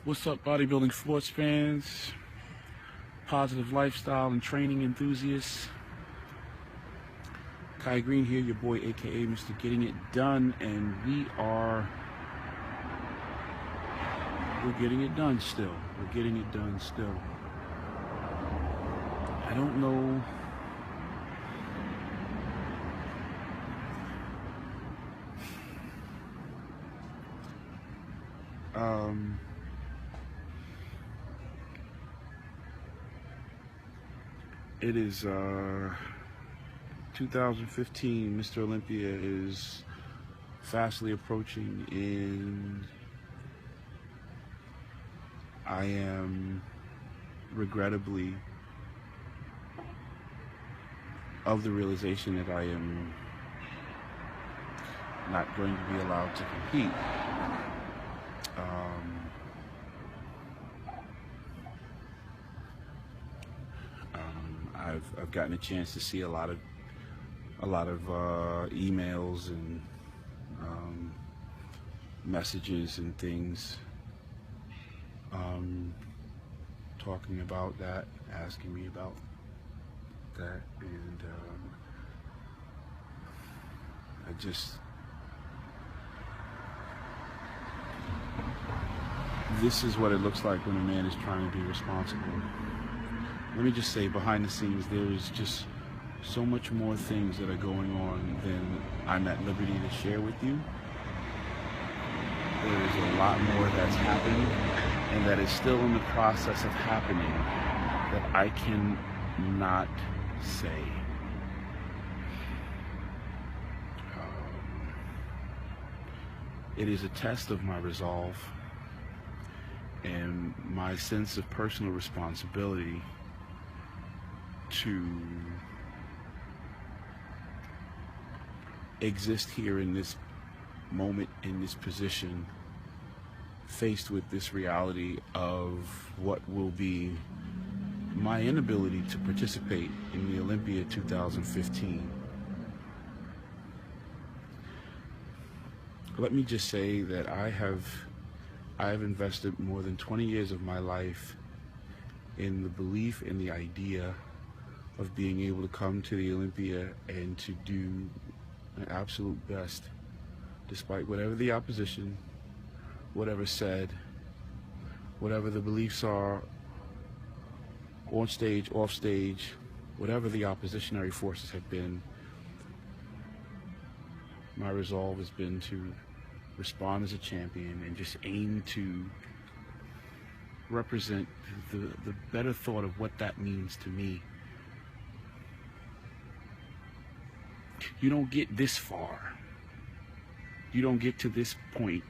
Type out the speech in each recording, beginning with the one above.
What's up, bodybuilding sports fans, positive lifestyle and training enthusiasts? Kai Green here, your boy, aka Mr. Getting It Done, and we're getting it done still. We're getting it done still. I don't know. It is 2015. Mr. Olympia is fastly approaching, and I am regrettably of the realization that I am not going to be allowed to compete. I've gotten a chance to see a lot of emails and messages and things talking about that, asking me about that, and this is what it looks like when a man is trying to be responsible. Let me just say, behind the scenes, there is just so much more things that are going on than I'm at liberty to share with you. There is a lot more that's happening, and that is still in the process of happening, that I cannot say. It is a test of my resolve and my sense of personal responsibility to exist here in this moment, in this position, faced with this reality of what will be my inability to participate in the Olympia 2015. Let me just say that I have invested more than 20 years of my life in the belief in the idea of being able to come to the Olympia and to do my absolute best, despite whatever the opposition, whatever said, whatever the beliefs are, on stage, off stage, whatever the oppositionary forces have been. My resolve has been to respond as a champion and just aim to represent the better thought of what that means to me. You don't get this far. You don't get to this point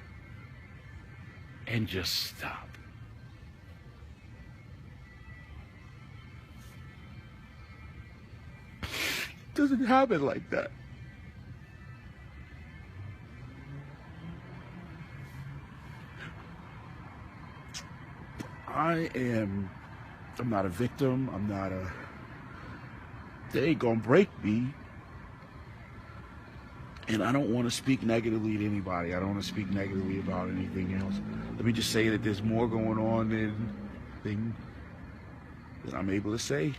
and just stop. It doesn't happen like that. I'm not a victim. They ain't gonna break me. And I don't want to speak negatively to anybody. I don't want to speak negatively about anything else. Let me just say that there's more going on than I'm able to say.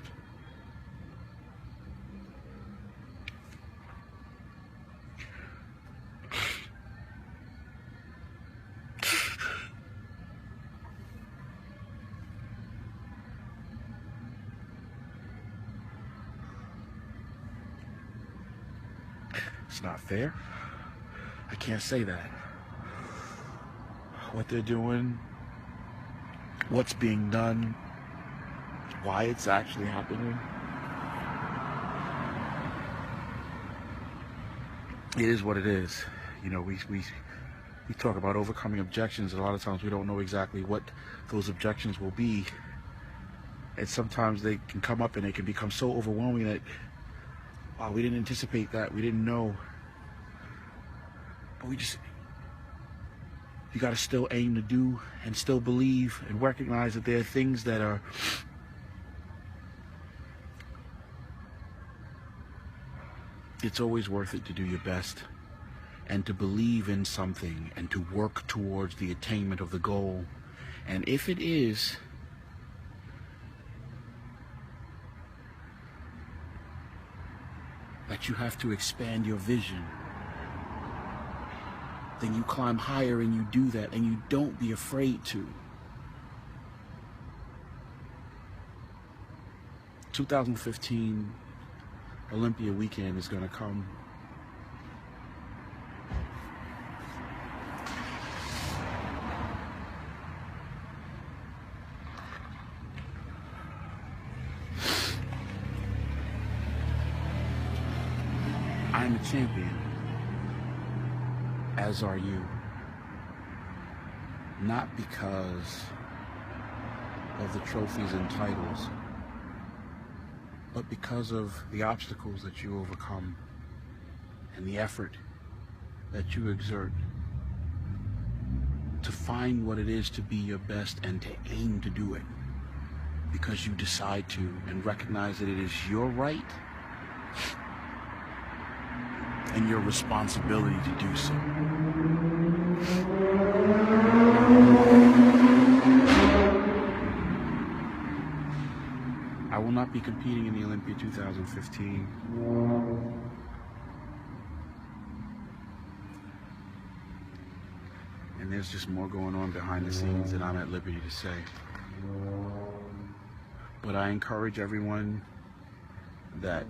It's not fair. I can't say that. What they're doing, what's being done, why it's actually happening. It is what it is. You know, we talk about overcoming objections. A lot of times we don't know exactly what those objections will be. And sometimes they can come up and they can become so overwhelming that, wow, we didn't anticipate that, we didn't know. But you gotta still aim to do and still believe and recognize that there are things that are it's always worth it to do your best and to believe in something and to work towards the attainment of the goal And if it is that you have to expand your vision, then you climb higher and you do that, and you don't be afraid to. 2015 Olympia weekend is going to come. I'm a champion, as are you. Not because of the trophies and titles, but because of the obstacles that you overcome and the effort that you exert to find what it is to be your best and to aim to do it, because you decide to and recognize that it is your right and your responsibility to do so. I will not be competing in the Olympia 2015. And there's just more going on behind the scenes than I'm at liberty to say. But I encourage everyone that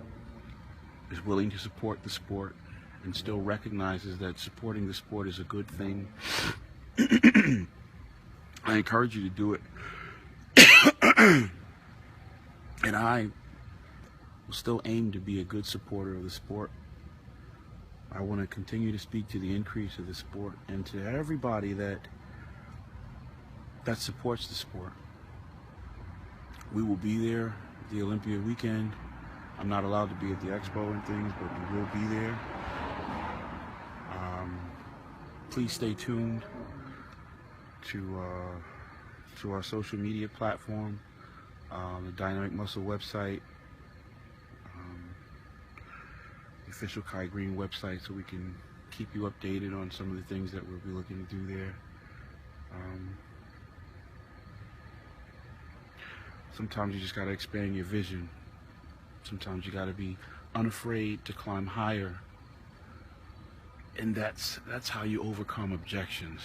is willing to support the sport and still recognizes that supporting the sport is a good thing. I encourage you to do it. And I will still aim to be a good supporter of the sport. I want to continue to speak to the increase of the sport and to everybody that supports the sport. We will be there at the Olympia weekend. I'm not allowed to be at the expo and things, but we will be there. Please stay tuned to our social media platform, the Dynamic Muscle website, the official Kai Greene website, so we can keep you updated on some of the things that we'll be looking to do there. Sometimes you just got to expand your vision. Sometimes you got to be unafraid to climb higher. And that's how you overcome objections.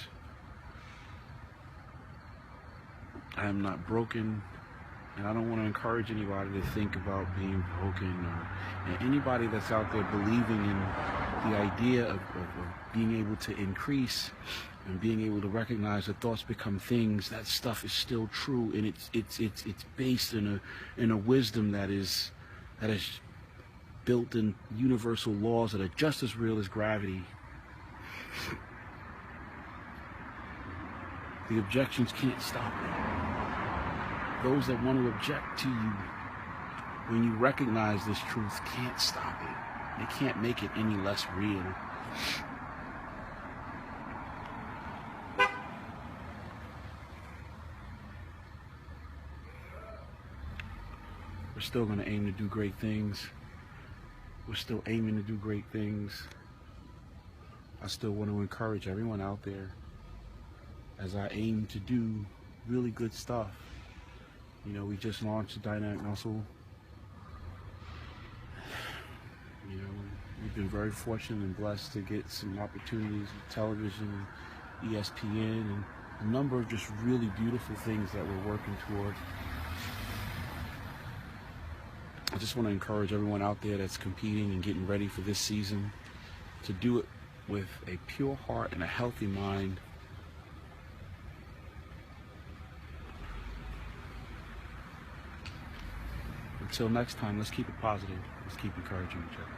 I am not broken, and I don't want to encourage anybody to think about being broken, or anybody that's out there believing in the idea of being able to increase and being able to recognize that thoughts become things. That stuff is still true, and it's based in a wisdom that is built in universal laws that are just as real as gravity. The objections can't stop it. Those that want to object to you when you recognize this truth can't stop it. They can't make it any less real. We're still going to aim to do great things. We're still aiming to do great things. I still want to encourage everyone out there as I aim to do really good stuff. You know, we just launched the Dynamic Muscle. You know, we've been very fortunate and blessed to get some opportunities with television, ESPN, and a number of just really beautiful things that we're working toward. I just want to encourage everyone out there that's competing and getting ready for this season to do it with a pure heart and a healthy mind. Until next time, let's keep it positive. Let's keep encouraging each other.